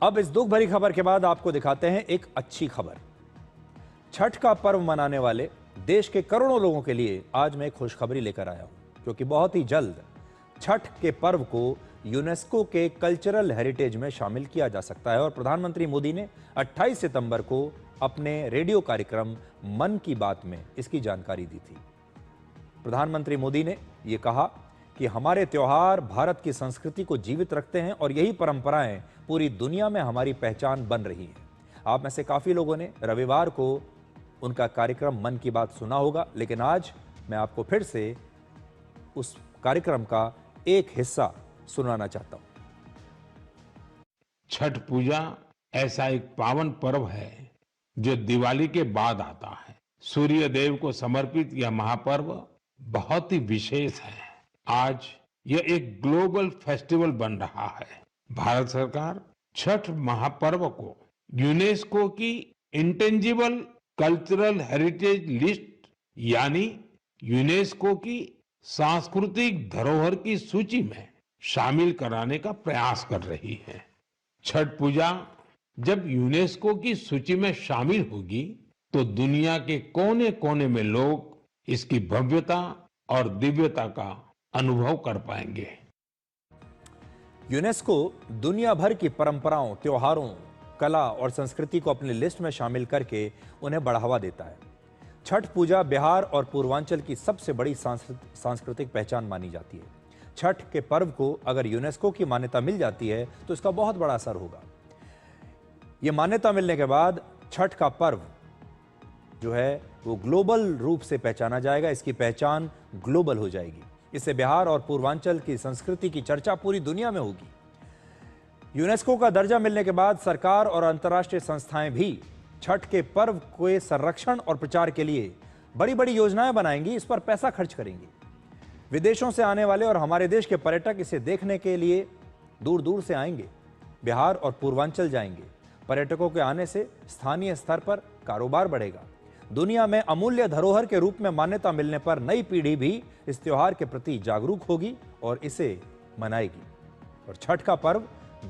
अब इस दुख भरी खबर के बाद आपको दिखाते हैं एक अच्छी खबर। छठ का पर्व मनाने वाले देश के करोड़ों लोगों के लिए आज मैं एक खुशखबरी लेकर आया हूं, क्योंकि बहुत ही जल्द छठ के पर्व को यूनेस्को के कल्चरल हेरिटेज में शामिल किया जा सकता है। और प्रधानमंत्री मोदी ने 28 सितंबर को अपने रेडियो कार्यक्रम मन की बात में इसकी जानकारी दी थी। प्रधानमंत्री मोदी ने यह कहा कि हमारे त्योहार भारत की संस्कृति को जीवित रखते हैं और यही परंपराएं पूरी दुनिया में हमारी पहचान बन रही हैं। आप में से काफी लोगों ने रविवार को उनका कार्यक्रम मन की बात सुना होगा, लेकिन आज मैं आपको फिर से उस कार्यक्रम का एक हिस्सा सुनाना चाहता हूं। छठ पूजा ऐसा एक पावन पर्व है जो दिवाली के बाद आता है। सूर्य देव को समर्पित यह महापर्व बहुत ही विशेष है। आज यह एक ग्लोबल फेस्टिवल बन रहा है। भारत सरकार छठ महापर्व को यूनेस्को की इंटेंजिबल कल्चरल हेरिटेज लिस्ट यानी यूनेस्को की सांस्कृतिक धरोहर की सूची में शामिल कराने का प्रयास कर रही है। छठ पूजा जब यूनेस्को की सूची में शामिल होगी तो दुनिया के कोने कोने में लोग इसकी भव्यता और दिव्यता का अनुभव कर पाएंगे। यूनेस्को दुनिया भर की परंपराओं, त्योहारों, कला और संस्कृति को अपनी लिस्ट में शामिल करके उन्हें बढ़ावा देता है। छठ पूजा बिहार और पूर्वांचल की सबसे बड़ी सांस्कृतिक पहचान मानी जाती है। छठ के पर्व को अगर यूनेस्को की मान्यता मिल जाती है तो इसका बहुत बड़ा असर होगा। यह मान्यता मिलने के बाद छठ का पर्व जो है वो ग्लोबल रूप से पहचाना जाएगा। इसकी पहचान ग्लोबल हो जाएगी। इससे बिहार और पूर्वांचल की संस्कृति की चर्चा पूरी दुनिया में होगी। यूनेस्को का दर्जा मिलने के बाद सरकार और अंतर्राष्ट्रीय संस्थाएं भी छठ के पर्व के संरक्षण और प्रचार के लिए बड़ी बड़ी योजनाएं बनाएंगी, इस पर पैसा खर्च करेंगी। विदेशों से आने वाले और हमारे देश के पर्यटक इसे देखने के लिए दूर दूर से आएंगे, बिहार और पूर्वांचल जाएंगे। पर्यटकों के आने से स्थानीय स्तर पर कारोबार बढ़ेगा। दुनिया में अमूल्य धरोहर के रूप में मान्यता मिलने पर नई पीढ़ी भी इस त्योहार के प्रति जागरूक होगी और इसे मनाएगी। और छठ का पर्व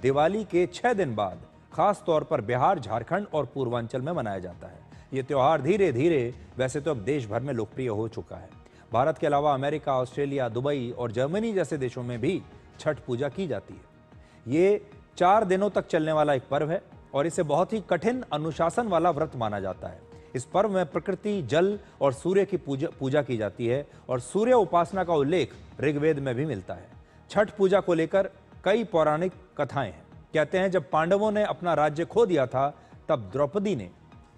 दिवाली के 6 दिन बाद खास तौर पर बिहार, झारखंड और पूर्वांचल में मनाया जाता है। ये त्योहार धीरे धीरे वैसे तो अब देश भर में लोकप्रिय हो चुका है। भारत के अलावा अमेरिका, ऑस्ट्रेलिया, दुबई और जर्मनी जैसे देशों में भी छठ पूजा की जाती है। ये 4 दिनों तक चलने वाला एक पर्व है और इसे बहुत ही कठिन अनुशासन वाला व्रत माना जाता है। इस पर्व में प्रकृति, जल और सूर्य की पूजा की जाती है और सूर्य उपासना का उल्लेख ऋग्वेद में भी मिलता है। छठ पूजा को लेकर कई पौराणिक कथाएं हैं। कहते हैं जब पांडवों ने अपना राज्य खो दिया था तब द्रौपदी ने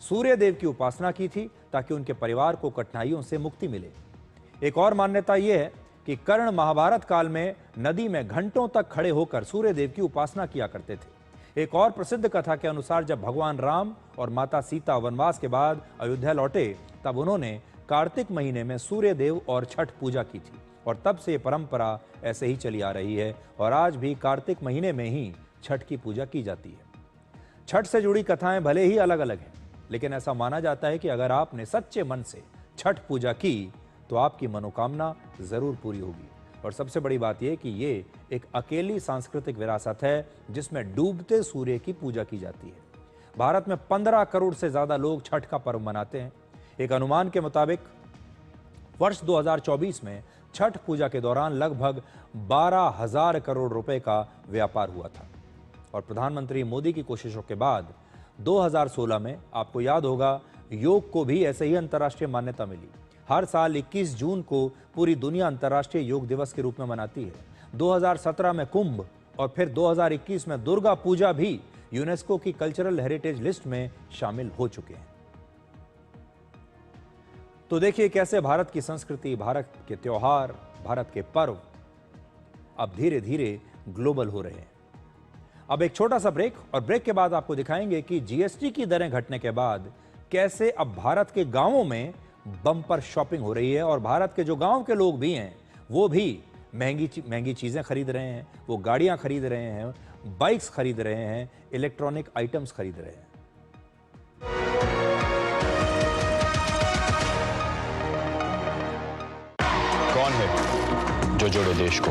सूर्य देव की उपासना की थी ताकि उनके परिवार को कठिनाइयों से मुक्ति मिले। एक और मान्यता यह है कि कर्ण महाभारत काल में नदी में घंटों तक खड़े होकर सूर्य देव की उपासना किया करते थे। एक और प्रसिद्ध कथा के अनुसार जब भगवान राम और माता सीता वनवास के बाद अयोध्या लौटे तब उन्होंने कार्तिक महीने में सूर्य देव और छठ पूजा की थी और तब से ये परंपरा ऐसे ही चली आ रही है और आज भी कार्तिक महीने में ही छठ की पूजा की जाती है। छठ से जुड़ी कथाएं भले ही अलग अलग हैं, लेकिन ऐसा माना जाता है कि अगर आपने सच्चे मन से छठ पूजा की तो आपकी मनोकामना जरूर पूरी होगी। और सबसे बड़ी बात यह कि ये एक अकेली सांस्कृतिक विरासत है जिसमें डूबते सूर्य की पूजा की जाती है। भारत में 15 करोड़ से ज्यादा लोग छठ का पर्व मनाते हैं। एक अनुमान के मुताबिक वर्ष 2024 में छठ पूजा के दौरान लगभग 12,000 करोड़ रुपए का व्यापार हुआ था। और प्रधानमंत्री मोदी की कोशिशों के बाद 2016 में आपको याद होगा योग को भी ऐसे ही अंतर्राष्ट्रीय मान्यता मिली। हर साल 21 जून को पूरी दुनिया अंतर्राष्ट्रीय योग दिवस के रूप में मनाती है। 2017 में कुंभ और फिर 2021 में दुर्गा पूजा भी यूनेस्को की कल्चरल हेरिटेज लिस्ट में शामिल हो चुके हैं। तो देखिए कैसे भारत की संस्कृति, भारत के त्योहार, भारत के पर्व अब धीरे धीरे ग्लोबल हो रहे हैं। अब एक छोटा सा ब्रेक और ब्रेक के बाद आपको दिखाएंगे कि जीएसटी की दरें घटने के बाद कैसे अब भारत के गांवों में बम्पर शॉपिंग हो रही है और भारत के जो गांव के लोग भी हैं वो भी महंगी चीजें खरीद रहे हैं, वो गाड़ियां खरीद रहे हैं, बाइक्स खरीद रहे हैं, इलेक्ट्रॉनिक आइटम्स खरीद रहे हैं। कौन है जो जोड़े देश को?